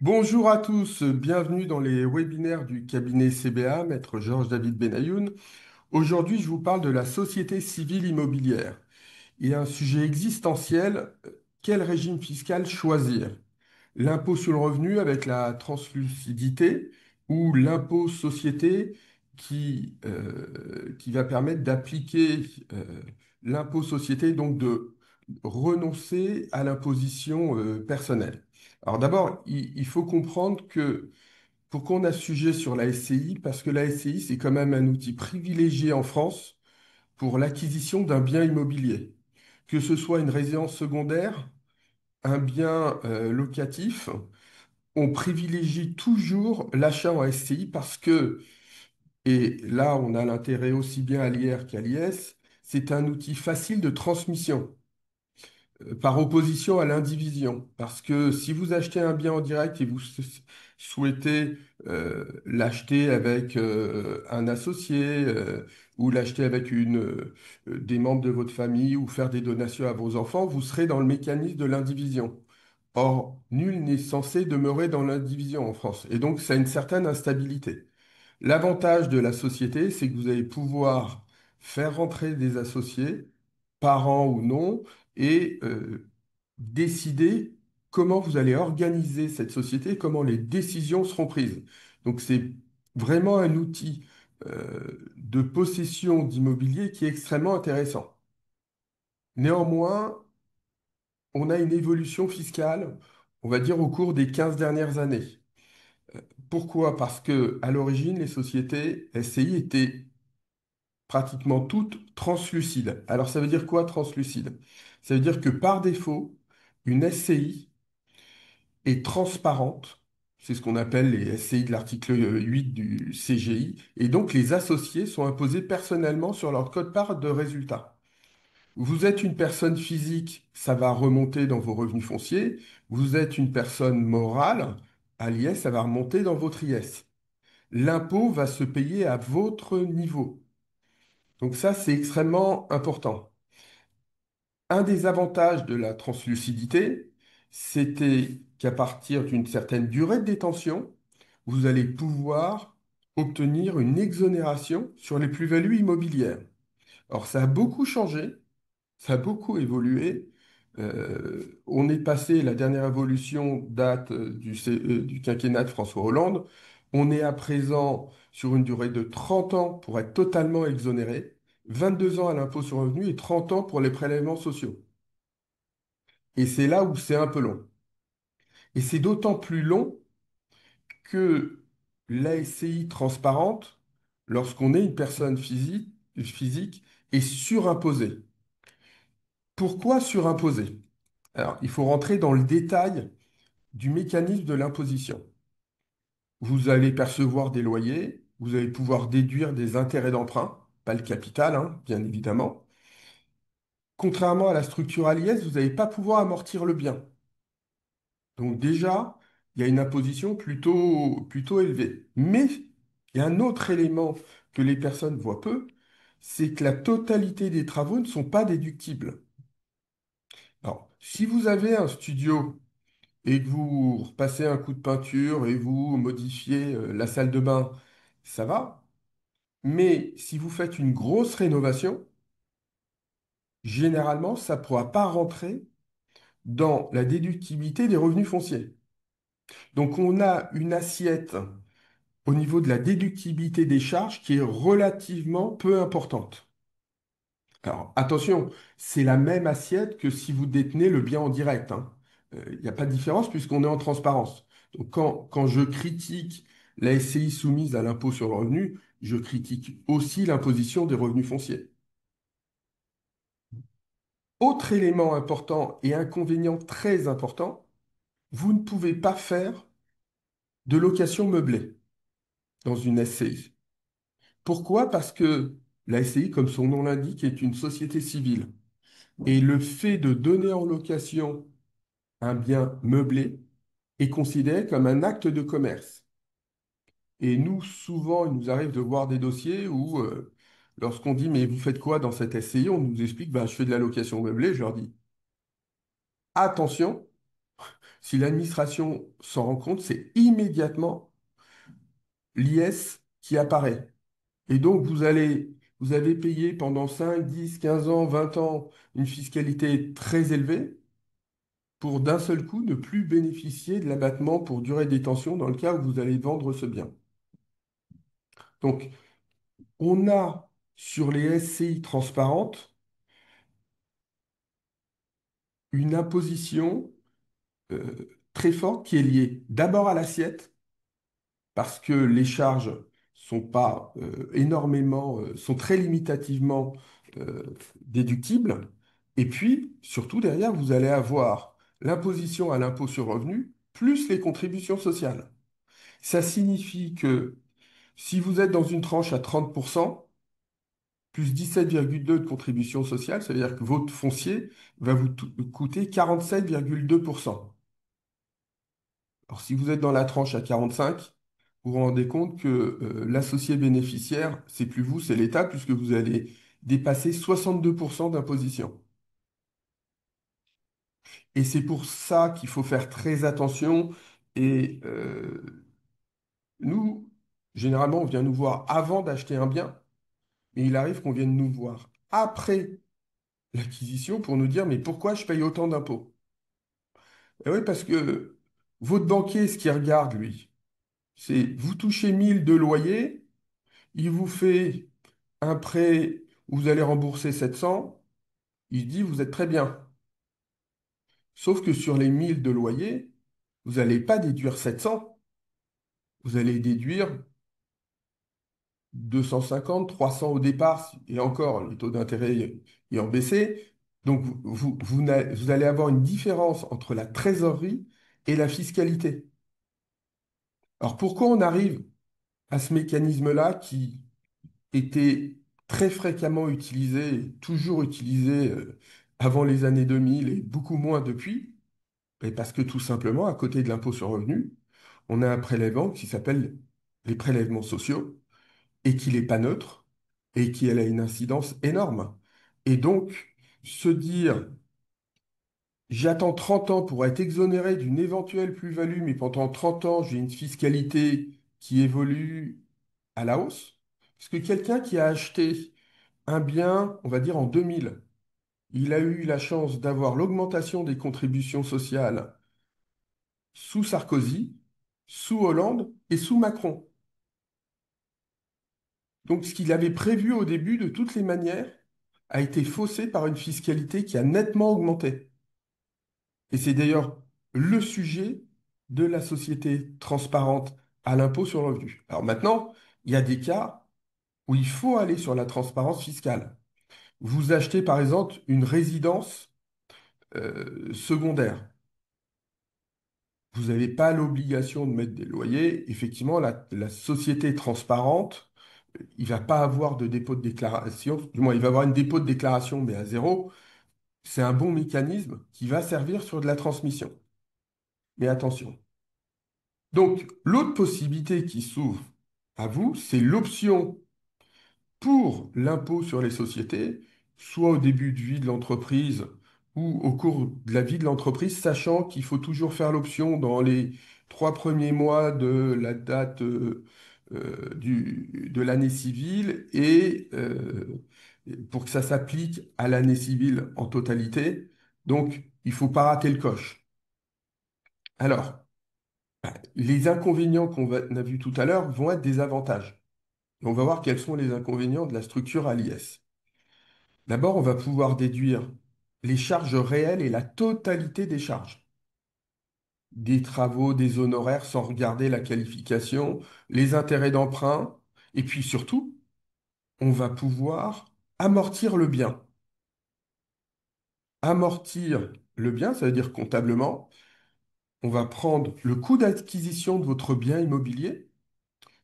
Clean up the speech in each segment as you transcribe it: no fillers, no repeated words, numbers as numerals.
Bonjour à tous, bienvenue dans les webinaires du cabinet CBA, Maître Georges David Benayoun. Aujourd'hui, je vous parle de la société civile immobilière et un sujet existentiel, quel régime fiscal choisir? L'impôt sur le revenu avec la translucidité ou l'impôt société qui va permettre d'appliquer l'impôt société, donc de renoncer à l'imposition personnelle. Alors d'abord, il faut comprendre que pourquoi on a ce sujet sur la SCI, parce que la SCI, c'est quand même un outil privilégié en France pour l'acquisition d'un bien immobilier, que ce soit une résidence secondaire, un bien locatif. On privilégie toujours l'achat en SCI parce que, et là on a l'intérêt aussi bien à l'IR qu'à l'IS, c'est un outil facile de transmission, par opposition à l'indivision. Parce que si vous achetez un bien en direct et vous souhaitez l'acheter avec un associé ou l'acheter avec des membres de votre famille ou faire des donations à vos enfants, vous serez dans le mécanisme de l'indivision. Or, nul n'est censé demeurer dans l'indivision en France. Et donc, ça a une certaine instabilité. L'avantage de la société, c'est que vous allez pouvoir faire rentrer des associés, parents ou non, et décider comment vous allez organiser cette société, comment les décisions seront prises. Donc, c'est vraiment un outil de possession d'immobilier qui est extrêmement intéressant. Néanmoins, on a une évolution fiscale, on va dire, au cours des 15 dernières années. Pourquoi? Parce que à l'origine, les sociétés SCI étaient pratiquement toutes translucides. Alors, ça veut dire quoi, translucide? Ça veut dire que par défaut, une SCI est transparente. C'est ce qu'on appelle les SCI de l'article 8 du CGI. Et donc, les associés sont imposés personnellement sur leur code-part de résultat. Vous êtes une personne physique, ça va remonter dans vos revenus fonciers. Vous êtes une personne morale, à l'IS, ça va remonter dans votre IS. L'impôt va se payer à votre niveau. Donc ça, c'est extrêmement important. Un des avantages de la translucidité, c'était qu'à partir d'une certaine durée de détention, vous allez pouvoir obtenir une exonération sur les plus-values immobilières. Alors ça a beaucoup changé. Ça a beaucoup évolué. On est passé, la dernière évolution date du quinquennat de François Hollande. On est à présent sur une durée de 30 ans pour être totalement exonéré, 22 ans à l'impôt sur le revenu et 30 ans pour les prélèvements sociaux. Et c'est là où c'est un peu long. Et c'est d'autant plus long que la SCI transparente, lorsqu'on est une personne physique, est surimposée. Pourquoi surimposée? Alors, il faut rentrer dans le détail du mécanisme de l'imposition. Vous allez percevoir des loyers, vous allez pouvoir déduire des intérêts d'emprunt, pas le capital, hein, bien évidemment. Contrairement à la structure à l'IS, vous n'allez pas pouvoir amortir le bien. Donc déjà, il y a une imposition plutôt élevée. Mais il y a un autre élément que les personnes voient peu, c'est que la totalité des travaux ne sont pas déductibles. Alors, si vous avez un studio et que vous repassez un coup de peinture et vous modifiez la salle de bain, ça va. Mais si vous faites une grosse rénovation, généralement, ça ne pourra pas rentrer dans la déductibilité des revenus fonciers. Donc on a une assiette au niveau de la déductibilité des charges qui est relativement peu importante. Alors attention, c'est la même assiette que si vous détenez le bien en direct, hein. Il n'y a pas de différence puisqu'on est en transparence. Donc quand je critique la SCI soumise à l'impôt sur le revenu, je critique aussi l'imposition des revenus fonciers. Autre élément important et inconvénient très important, vous ne pouvez pas faire de location meublée dans une SCI. Pourquoi? Parce que la SCI, comme son nom l'indique, est une société civile. Et le fait de donner en location un bien meublé est considéré comme un acte de commerce. Et nous, souvent, il nous arrive de voir des dossiers où, lorsqu'on dit, mais vous faites quoi dans cette SCI? On nous explique, ben, je fais de la location meublée. Je leur dis, attention, Si l'administration s'en rend compte, c'est immédiatement l'IS qui apparaît. Et donc, vous avez payé pendant 5, 10, 15 ans, 20 ans une fiscalité très élevée pour d'un seul coup ne plus bénéficier de l'abattement pour durée de détention dans le cas où vous allez vendre ce bien. Donc, on a sur les SCI transparentes une imposition très forte qui est liée d'abord à l'assiette, parce que les charges sont pas énormément, sont très limitativement euh, déductibles. Et puis, surtout derrière, vous allez avoir l'imposition à l'impôt sur le revenu plus les contributions sociales. Ça signifie que si vous êtes dans une tranche à 30%, plus 17,2 de contribution sociale, ça veut dire que votre foncier va vous coûter 47,2%. Alors, si vous êtes dans la tranche à 45, vous vous rendez compte que l'associé bénéficiaire, c'est plus vous, c'est l'État, puisque vous allez dépasser 62% d'imposition. Et c'est pour ça qu'il faut faire très attention. Et nous, généralement, on vient nous voir avant d'acheter un bien, mais il arrive qu'on vienne nous voir après l'acquisition pour nous dire, mais pourquoi je paye autant d'impôts? Et oui, parce que votre banquier, ce qu'il regarde, lui, c'est vous touchez 1000 de loyer, il vous fait un prêt où vous allez rembourser 700, il se dit, vous êtes très bien. Sauf que sur les 1000 de loyer, vous n'allez pas déduire 700, vous allez déduire 250, 300 au départ, et encore, les taux d'intérêt ayant baissé. Donc, vous allez avoir une différence entre la trésorerie et la fiscalité. Alors, pourquoi on arrive à ce mécanisme-là qui était très fréquemment utilisé, toujours utilisé avant les années 2000 et beaucoup moins depuis? Et parce que tout simplement, à côté de l'impôt sur le revenu, on a un prélèvement qui s'appelle les prélèvements sociaux et qui n'est pas neutre et qui elle, a une incidence énorme. Et donc, se dire, j'attends 30 ans pour être exonéré d'une éventuelle plus-value, mais pendant 30 ans, j'ai une fiscalité qui évolue à la hausse. Parce que quelqu'un qui a acheté un bien, on va dire en 2000, il a eu la chance d'avoir l'augmentation des contributions sociales sous Sarkozy, sous Hollande et sous Macron. Donc ce qu'il avait prévu au début, de toutes les manières, a été faussé par une fiscalité qui a nettement augmenté. Et c'est d'ailleurs le sujet de la société transparente à l'impôt sur le revenu. Alors maintenant, il y a des cas où il faut aller sur la transparence fiscale. Vous achetez par exemple une résidence secondaire. Vous n'avez pas l'obligation de mettre des loyers. Effectivement, la société transparente, il va pas avoir de dépôt de déclaration. Du moins, il va avoir une dépôt de déclaration, mais à zéro. C'est un bon mécanisme qui va servir sur de la transmission. Mais attention. Donc, l'autre possibilité qui s'ouvre à vous, c'est l'option pour l'impôt sur les sociétés, soit au début de vie de l'entreprise ou au cours de la vie de l'entreprise, sachant qu'il faut toujours faire l'option dans les 3 premiers mois de la date de l'année civile et pour que ça s'applique à l'année civile en totalité. Donc, il faut pas rater le coche. Alors, les inconvénients on a vus tout à l'heure vont être des avantages. Et on va voir quels sont les inconvénients de la structure à l'IS. D'abord, on va pouvoir déduire les charges réelles et la totalité des charges. Des travaux, des honoraires sans regarder la qualification, les intérêts d'emprunt, et puis surtout, on va pouvoir amortir le bien. Amortir le bien, ça veut dire comptablement, on va prendre le coût d'acquisition de votre bien immobilier,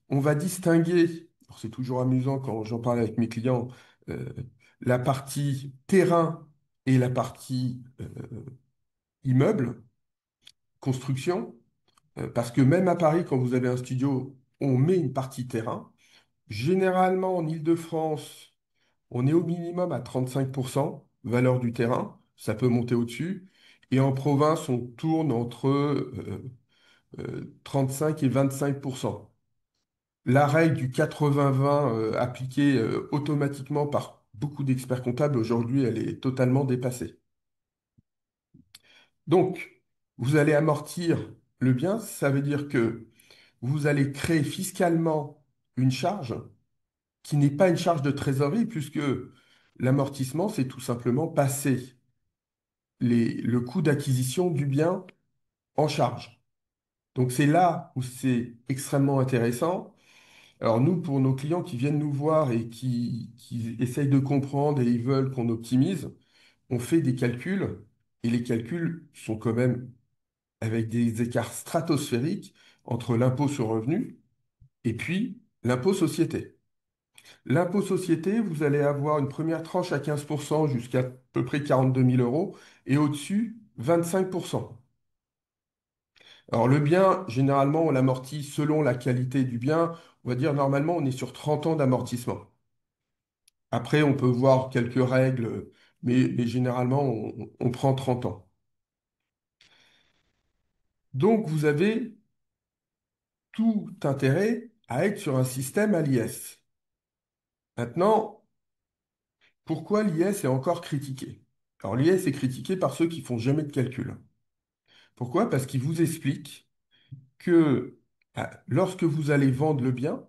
on va distinguer, alors c'est toujours amusant quand j'en parle avec mes clients, euh, la partie terrain et la partie immeuble, construction, parce que même à Paris, quand vous avez un studio, on met une partie terrain. Généralement, en Île-de-France, on est au minimum à 35% valeur du terrain. Ça peut monter au-dessus. Et en province, on tourne entre 35 et 25%. La règle du 80-20 appliquée automatiquement par beaucoup d'experts comptables, aujourd'hui, elle est totalement dépassée. Donc, vous allez amortir le bien, ça veut dire que vous allez créer fiscalement une charge qui n'est pas une charge de trésorerie, puisque l'amortissement, c'est tout simplement passer le coût d'acquisition du bien en charge. Donc c'est là où c'est extrêmement intéressant. Alors nous, pour nos clients qui viennent nous voir et qui essayent de comprendre et ils veulent qu'on optimise, on fait des calculs et les calculs sont quand même avec des écarts stratosphériques entre l'impôt sur le revenu et puis l'impôt société. L'impôt société, vous allez avoir une première tranche à 15% jusqu'à peu près 42 000 euros et au-dessus 25%. Alors le bien, généralement, on l'amortit selon la qualité du bien. On va dire normalement, on est sur 30 ans d'amortissement. Après, on peut voir quelques règles, mais généralement, on prend 30 ans. Donc, vous avez tout intérêt à être sur un système à l'IS. Maintenant, pourquoi l'IS est encore critiqué? Alors, l'IS est critiqué par ceux qui font jamais de calcul. Pourquoi? Parce qu'il vous explique que lorsque vous allez vendre le bien,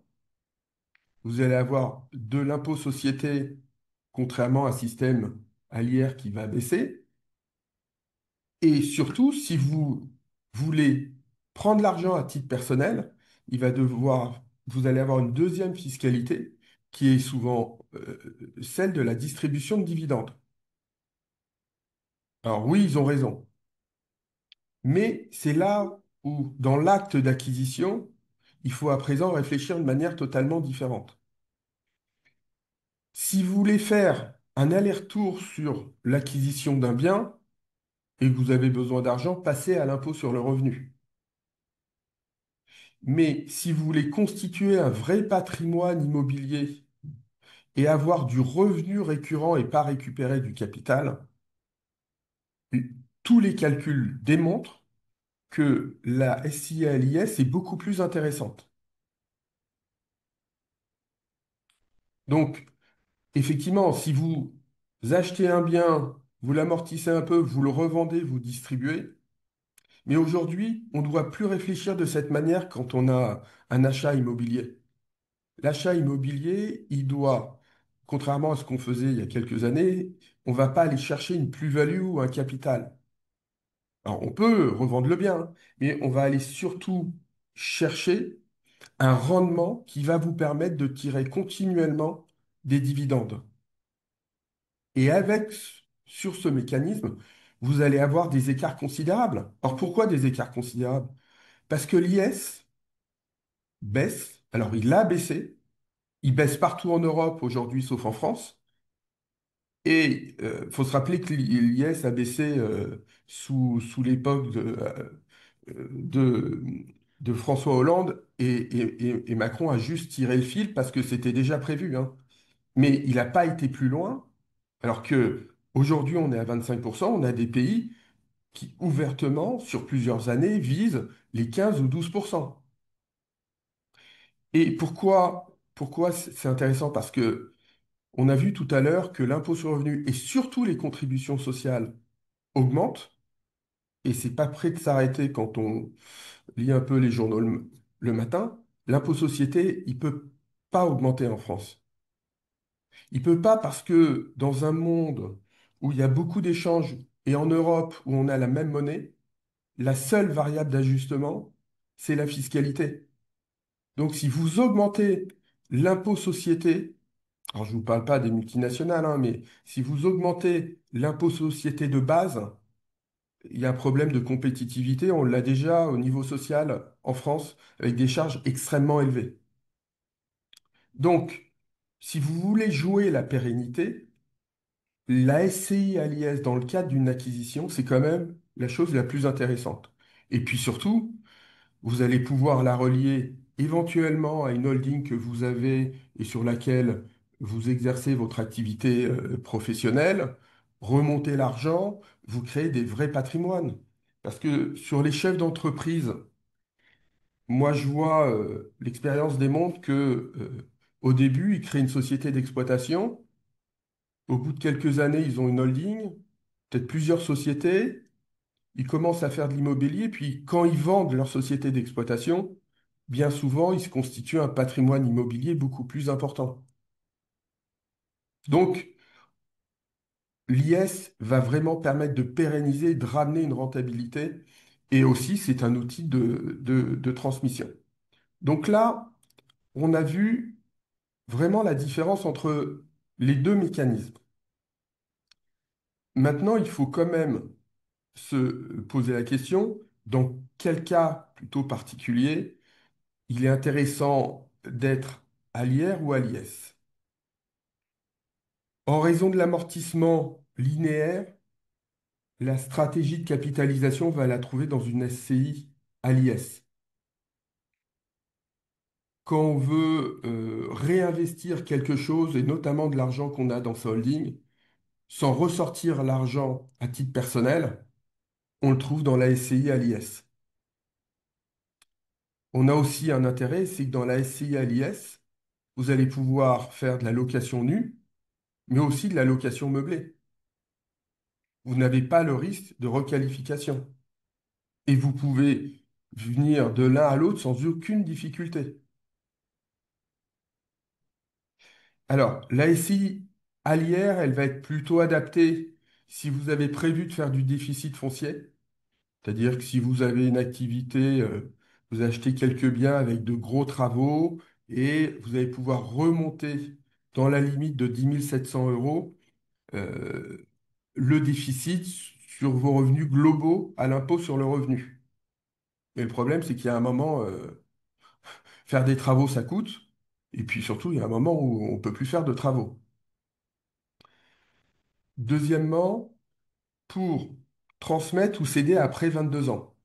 vous allez avoir de l'impôt société, contrairement à un système à l'IR qui va baisser. Et surtout, si vous voulez prendre l'argent à titre personnel, vous allez avoir une deuxième fiscalité qui est souvent celle de la distribution de dividendes. Alors oui, ils ont raison, mais c'est là où, dans l'acte d'acquisition, il faut à présent réfléchir de manière totalement différente. Si vous voulez faire un aller-retour sur l'acquisition d'un bien et que vous avez besoin d'argent, passez à l'impôt sur le revenu. Mais si vous voulez constituer un vrai patrimoine immobilier et avoir du revenu récurrent et pas récupérer du capital, tous les calculs démontrent que la SIALIS est beaucoup plus intéressante. Donc, effectivement, si vous achetez un bien, vous l'amortissez un peu, vous le revendez, vous distribuez, mais aujourd'hui, on ne doit plus réfléchir de cette manière quand on a un achat immobilier. L'achat immobilier, il doit, contrairement à ce qu'on faisait il y a quelques années, on ne va pas aller chercher une plus-value ou un capital. Alors, on peut revendre le bien, hein, mais on va aller surtout chercher un rendement qui va vous permettre de tirer continuellement des dividendes. Et sur ce mécanisme, vous allez avoir des écarts considérables. Alors, pourquoi des écarts considérables? Parce que l'IS baisse. Alors, il a baissé. Il baisse partout en Europe aujourd'hui, sauf en France. Et il faut se rappeler que l'IS a baissé sous l'époque de, de François Hollande et Macron a juste tiré le fil parce que c'était déjà prévu, hein. Mais il n'a pas été plus loin, alors que aujourd'hui on est à 25%, on a des pays qui ouvertement, sur plusieurs années, visent les 15 ou 12%. Et pourquoi c'est intéressant? Parce que on a vu tout à l'heure que l'impôt sur le revenu et surtout les contributions sociales augmentent, et c'est pas prêt de s'arrêter quand on lit un peu les journaux le matin. L'impôt société, il peut pas augmenter en France. Il peut pas parce que dans un monde où il y a beaucoup d'échanges et en Europe où on a la même monnaie, la seule variable d'ajustement, c'est la fiscalité. Donc si vous augmentez l'impôt société, alors je ne vous parle pas des multinationales, hein, mais si vous augmentez l'impôt société de base, il y a un problème de compétitivité. On l'a déjà au niveau social en France avec des charges extrêmement élevées. Donc, si vous voulez jouer la pérennité, la SCI à l'IS dans le cadre d'une acquisition, c'est quand même la chose la plus intéressante. Et puis surtout, vous allez pouvoir la relier éventuellement à une holding que vous avez et sur laquelle vous exercez votre activité professionnelle remonter l'argent, vous créez des vrais patrimoines. Parce que sur les chefs d'entreprise, moi je vois, l'expérience démontre que au début, ils créent une société d'exploitation. Au bout de quelques années, ils ont une holding, peut-être plusieurs sociétés. Ils commencent à faire de l'immobilier, puis quand ils vendent leur société d'exploitation, bien souvent, ils se constituent un patrimoine immobilier beaucoup plus important. Donc, l'IS va vraiment permettre de pérenniser, de ramener une rentabilité, et aussi, c'est un outil de transmission. Donc là, on a vu vraiment la différence entre les deux mécanismes. Maintenant, il faut quand même se poser la question, dans quel cas plutôt particulier il est intéressant d'être à l'IR ou à l'IS. En raison de l'amortissement linéaire, la stratégie de capitalisation va la trouver dans une SCI à l'IS. Quand on veut réinvestir quelque chose, et notamment de l'argent qu'on a dans sa holding, sans ressortir l'argent à titre personnel, on le trouve dans la SCI à l'IS. On a aussi un intérêt, c'est que dans la SCI à l'IS, vous allez pouvoir faire de la location nue, mais aussi de la location meublée. Vous n'avez pas le risque de requalification. Et vous pouvez venir de l'un à l'autre sans aucune difficulté. Alors, la SI allière, elle va être plutôt adaptée si vous avez prévu de faire du déficit foncier. C'est-à-dire que si vous avez une activité, vous achetez quelques biens avec de gros travaux et vous allez pouvoir remonter dans la limite de 10 700 € euh, le déficit sur vos revenus globaux à l'impôt sur le revenu. Mais le problème, c'est qu'il y a un moment, faire des travaux, ça coûte. Et puis surtout, il y a un moment où on ne peut plus faire de travaux. Deuxièmement, pour transmettre ou céder après 22 ans.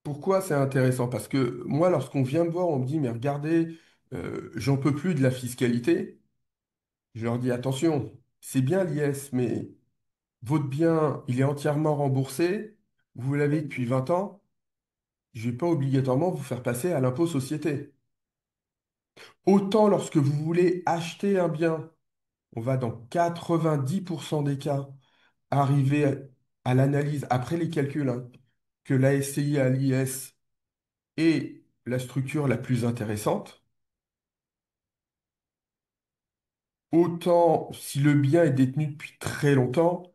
Pourquoi c'est intéressant? Parce que moi, lorsqu'on vient me voir, on me dit, mais regardez, j'en peux plus de la fiscalité. Je leur dis, attention, c'est bien l'IS, mais votre bien, il est entièrement remboursé. Vous l'avez depuis 20 ans. Je ne vais pas obligatoirement vous faire passer à l'impôt société. Autant lorsque vous voulez acheter un bien, on va dans 90% des cas arriver à l'analyse après les calculs, hein, que la SCI à l'IS est la structure la plus intéressante. Autant si le bien est détenu depuis très longtemps,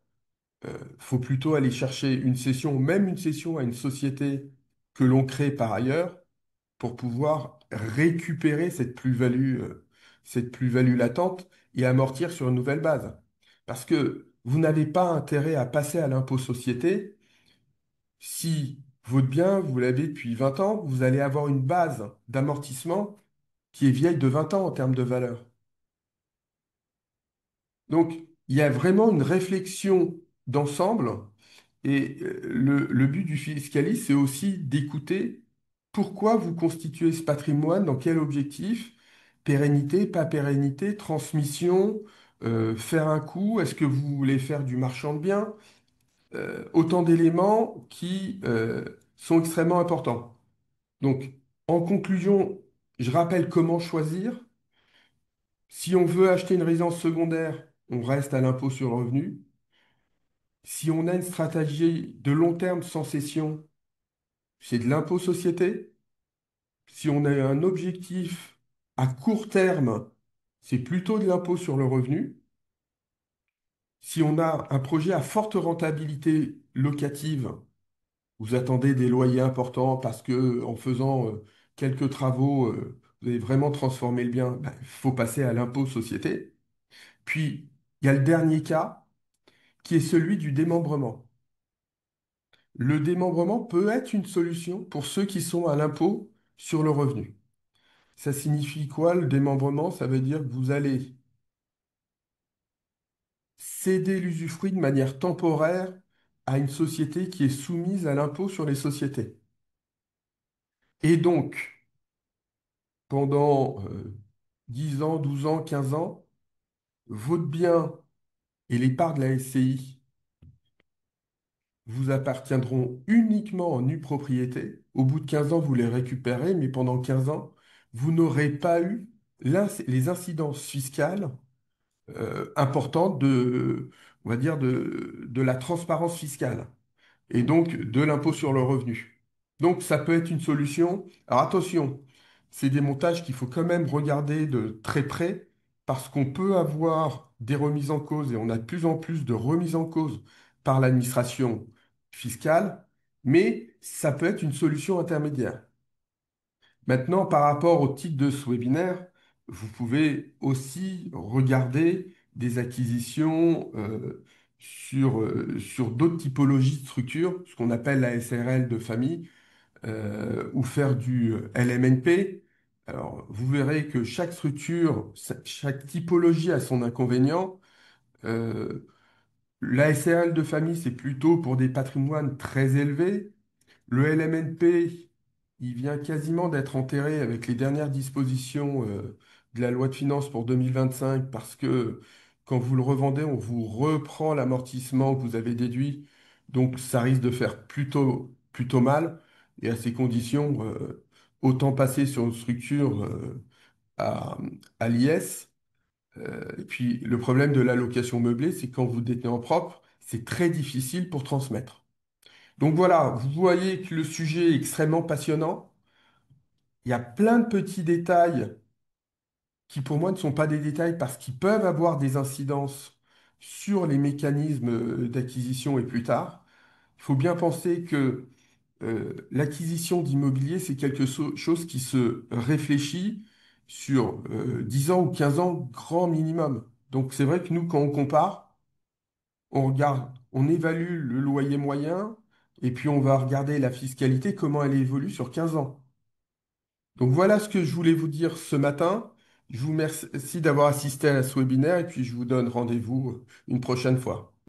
faut plutôt aller chercher une cession, même une cession à une société que l'on crée par ailleurs, pour pouvoir récupérer cette plus-value latente et amortir sur une nouvelle base. Parce que vous n'avez pas intérêt à passer à l'impôt société si votre bien, vous l'avez depuis 20 ans, vous allez avoir une base d'amortissement qui est vieille de 20 ans en termes de valeur. Donc, il y a vraiment une réflexion d'ensemble et le but du fiscaliste, c'est aussi d'écouter pourquoi vous constituez ce patrimoine, dans quel objectif, pérennité, pas pérennité, transmission, faire un coup, est-ce que vous voulez faire du marchand de biens? Autant d'éléments qui sont extrêmement importants. Donc, en conclusion, je rappelle comment choisir. Si on veut acheter une résidence secondaire, on reste à l'impôt sur le revenu. Si on a une stratégie de long terme sans cession, c'est de l'impôt société. Si on a un objectif à court terme, c'est plutôt de l'impôt sur le revenu. Si on a un projet à forte rentabilité locative, vous attendez des loyers importants parce que en faisant quelques travaux, vous allez vraiment transformer le bien, ben, il faut passer à l'impôt société. Puis, il y a le dernier cas qui est celui du démembrement. Le démembrement peut être une solution pour ceux qui sont à l'impôt sur le revenu. Ça signifie quoi le démembrement? Ça veut dire que vous allez céder l'usufruit de manière temporaire à une société qui est soumise à l'impôt sur les sociétés. Et donc, pendant 10 ans, 12 ans, 15 ans, votre bien et les parts de la SCI vous appartiendront uniquement en nue propriété. Au bout de 15 ans, vous les récupérez, mais pendant 15 ans, vous n'aurez pas eu les incidences fiscales importantes on va dire, de la transparence fiscale et donc de l'impôt sur le revenu. Donc ça peut être une solution. Alors attention, c'est des montages qu'il faut quand même regarder de très près parce qu'on peut avoir des remises en cause et on a de plus en plus de remises en cause par l'administration fiscale, mais ça peut être une solution intermédiaire. Maintenant, par rapport au titre de ce webinaire, vous pouvez aussi regarder des acquisitions sur d'autres typologies de structures, ce qu'on appelle la SRL de famille, ou faire du LMNP. Alors, vous verrez que chaque structure, chaque typologie a son inconvénient. Euh, la SRL de famille, c'est plutôt pour des patrimoines très élevés. Le LMNP, il vient quasiment d'être enterré avec les dernières dispositions de la loi de finances pour 2025 parce que quand vous le revendez, on vous reprend l'amortissement que vous avez déduit. Donc ça risque de faire plutôt mal. Et à ces conditions, autant passer sur une structure à, à l'IS. Et puis le problème de l'allocation meublée, c'est que quand vous détenez en propre, c'est très difficile pour transmettre. Donc voilà, vous voyez que le sujet est extrêmement passionnant. Il y a plein de petits détails qui pour moi ne sont pas des détails parce qu'ils peuvent avoir des incidences sur les mécanismes d'acquisition et plus tard. Il faut bien penser que l'acquisition d'immobilier, c'est chose qui se réfléchit sur 10 ans ou 15 ans grand minimum. Donc c'est vrai que nous, quand on compare, on regarde, on évalue le loyer moyen et puis on va regarder la fiscalité, comment elle évolue sur 15 ans. Donc voilà ce que je voulais vous dire ce matin. Je vous remercie d'avoir assisté à ce webinaire et puis je vous donne rendez-vous une prochaine fois.